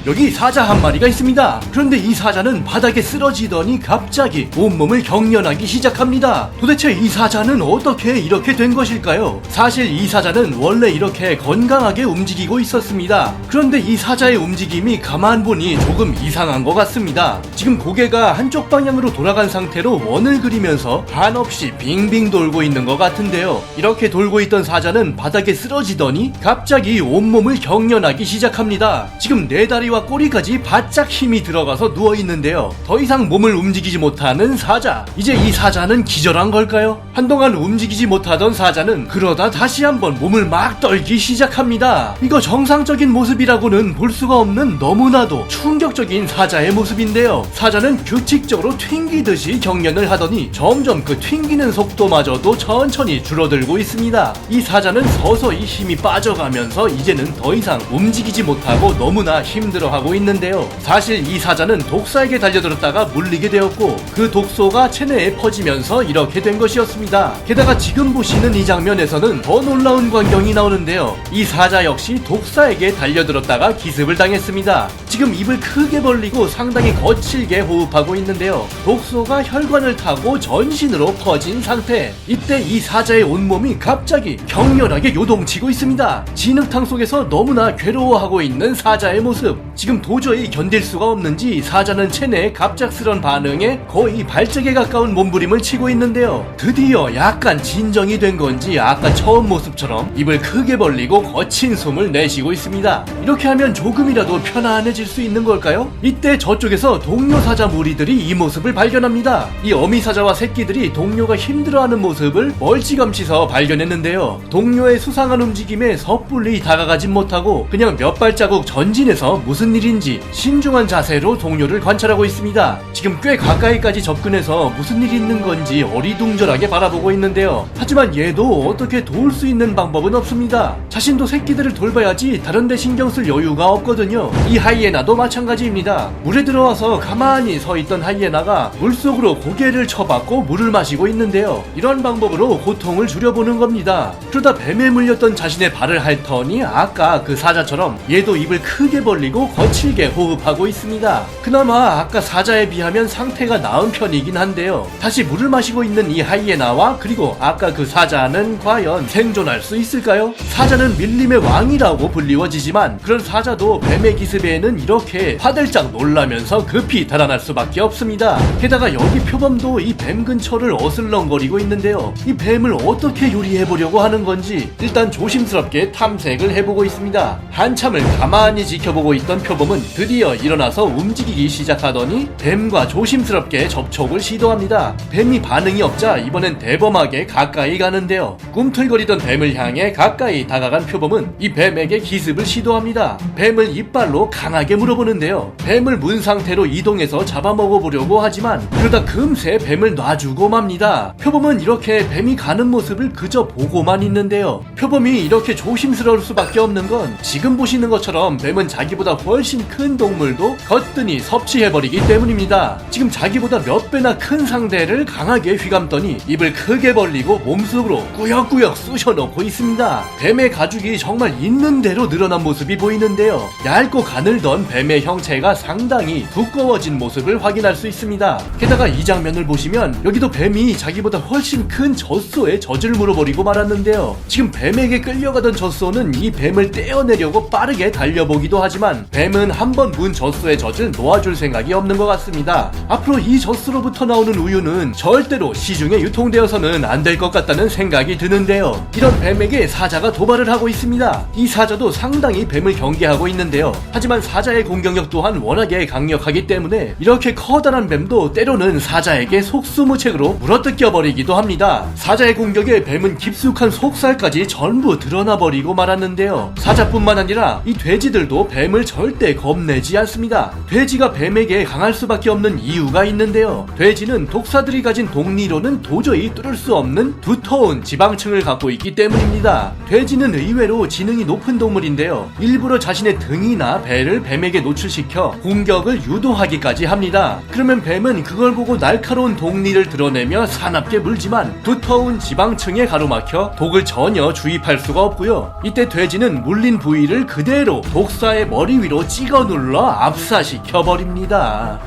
여기 사자 한 마리가 있습니다. 그런데 이 사자는 바닥에 쓰러지더니 갑자기 온몸을 경련하기 시작합니다. 도대체 이 사자는 어떻게 이렇게 된 것일까요? 사실 이 사자는 원래 이렇게 건강하게 움직이고 있었습니다. 그런데 이 사자의 움직임이 가만 보니 조금 이상한 것 같습니다. 지금 고개가 한쪽 방향으로 돌아간 상태로 원을 그리면서 한없이 빙빙 돌고 있는 것 같은데요. 이렇게 돌고 있던 사자는 바닥에 쓰러지더니 갑자기 온몸을 경련하기 시작합니다. 지금 네 다리와 꼬리까지 바짝 힘이 들어가서 누워있는데요. 더 이상 몸을 움직이지 못하는 사자. 이제 이 사자는 기절한 걸까요? 한동안 움직이지 못하던 사자는 그러다 다시 한번 몸을 막 떨기 시작합니다. 이거 정상적인 모습이라고는 볼 수가 없는 너무나도 충격적인 사자의 모습인데요. 사자는 규칙적으로 튕기듯이 경련을 하더니 점점 그 튕기는 속도마저도 천천히 줄어들고 있습니다. 이 사자는 서서히 힘이 빠져가면서 이제는 더 이상 움직이지 못하고 너무나 힘들어하고 있는데요. 사실 이 사자는 독사에게 달려들었다가 물리게 되었고 그 독소가 체내에 퍼지면서 이렇게 된 것이었습니다. 게다가 지금 보시는 이 장면에서는 더 놀라운 광경이 나오는데요. 이 사자 역시 독사에게 달려들었다가 기습을 당했습니다. 지금 입을 크게 벌리고 상당히 거칠게 호흡하고 있는데요. 독소가 혈관을 타고 전신으로 퍼진 상태. 이때 이 사자의 온몸이 갑자기 격렬하게 요동치고 있습니다. 진흙탕 속에서 너무나 괴로워하고 있는 사자의 모습. 지금 도저히 견딜 수가 없는지 사자는 체내의 갑작스런 반응에 거의 발작에 가까운 몸부림을 치고 있는데요. 드디어 약간 진정이 된 건지 아까 처음 모습처럼 입을 크게 벌리고 거친 숨을 내쉬고 있습니다. 이렇게 하면 조금이라도 편안해질 수 있는 걸까요? 이때 저쪽에서 동료 사자 무리들이 이 모습을 발견합니다. 이 어미 사자와 새끼들이 동료가 힘들어하는 모습을 멀찌감치서 발견했는데요. 동료의 수상한 움직임에 섣불리 다가가진 못하고 그냥 몇 발자국 전진해서 무슨 일인지 신중한 자세로 동료를 관찰하고 있습니다. 지금 꽤 가까이까지 접근해서 무슨 일이 있는 건지 어리둥절하게 바라보고 있는데요. 하지만 얘도 어떻게 도울 수 있는 방법은 없습니다. 자신도 새끼들을 돌봐야지 다른데 신경 쓸 여유가 없거든요. 이 하이에나도 마찬가지입니다. 물에 들어와서 가만히 서 있던 하이에나가 물속으로 고개를 쳐박고 물을 마시고 있는데요. 이런 방법으로 고통을 줄여보는 겁니다. 그러다 뱀에 물렸던 자신의 발을 핥더니 아까 그 사자처럼 얘도 입을 크게 벌리고 거칠게 호흡하고 있습니다. 그나마 아까 사자에 비하면 상태가 나은 편이긴 한데요. 다시 물을 마시고 있는 이 하이에나와 그리고 아까 그 사자는 과연 생존할 수 있을까요? 사자는 밀림의 왕이라고 불리워지지만 그런 사자도 뱀의 기습에는 이렇게 화들짝 놀라면서 급히 달아날 수밖에 없습니다. 게다가 여기 표범도 이 뱀 근처를 어슬렁거리고 있는데요. 이 뱀을 어떻게 요리해보려고 하는 건지 일단 조심스럽게 탐색을 해보고 있습니다. 한참을 가만히 지켜보고 있던 표범은 드디어 일어나서 움직이기 시작하더니 뱀과 조심스럽게 접촉을 시도합니다. 뱀이 반응이 없자 이번엔 대범하게 가까이 가는데요. 꿈틀거리던 뱀을 향해 가까이 다가간 표범은 이 뱀에게 기습을 시도합니다. 뱀을 이빨로 강하게 물어보는데요. 뱀을 문 상태로 이동해서 잡아먹어보려고 하지만 그러다 금세 뱀을 놔주고 맙니다. 표범은 이렇게 뱀이 가는 모습을 그저 보고만 있는데요. 표범이 이렇게 조심스러울 수밖에 없는 건 지금 보시는 것처럼 뱀은 자기보다 훨씬 큰 동물도 거뜬히 섭취해버리기 때문입니다. 지금 자기보다 몇 배나 큰 상대를 강하게 휘감더니 입을 크게 벌리고 몸속으로 꾸역꾸역 쑤셔넣고 있습니다. 뱀의 가죽이 정말 있는 대로 늘어난 모습이 보이는데요. 얇고 가늘던 뱀의 형체가 상당히 두꺼워진 모습을 확인할 수 있습니다. 게다가 이 장면을 보시면 여기도 뱀이 자기보다 훨씬 큰 젖소에 젖을 물어버리고 말았는데요. 지금 뱀에게 끌려가던 젖소는 이 뱀을 떼어내려고 빠르게 달려보기도 하지만 뱀은 한번 문 젖소의 젖을 놓아줄 생각이 없는 것 같습니다. 앞으로 이 젖소로부터 나오는 우유는 절대로 시중에 유통되어서는 안 될 것 같다는 생각이 드는데요. 이런 뱀에게 사자가 도발을 하고 있습니다. 이 사자도 상당히 뱀을 경계하고 있는데요. 하지만 사자의 공격력 또한 워낙에 강력하기 때문에 이렇게 커다란 뱀도 때로는 사자에게 속수무책으로 물어뜯겨버리기도 합니다. 사자의 공격에 뱀은 깊숙한 속살까지 전부 드러나버리고 말았는데요. 사자뿐만 아니라 이 돼지들도 뱀을 절대 겁내지 않습니다. 돼지가 뱀에게 강할 수밖에 없는 없는 이유가 있는데요. 돼지는 독사들이 가진 독리로는 도저히 뚫을 수 없는 두터운 지방층을 갖고 있기 때문입니다. 돼지는 의외로 지능이 높은 동물인데요. 일부러 자신의 등이나 배를 뱀에게 노출시켜 공격을 유도하기까지 합니다. 그러면 뱀은 그걸 보고 날카로운 독리를 드러내며 사납게 물지만 두터운 지방층에 가로막혀 독을 전혀 주입할 수가 없고요. 이때 돼지는 물린 부위를 그대로 독사의 머리 위로 찍어 눌러 압사시켜 버립니다.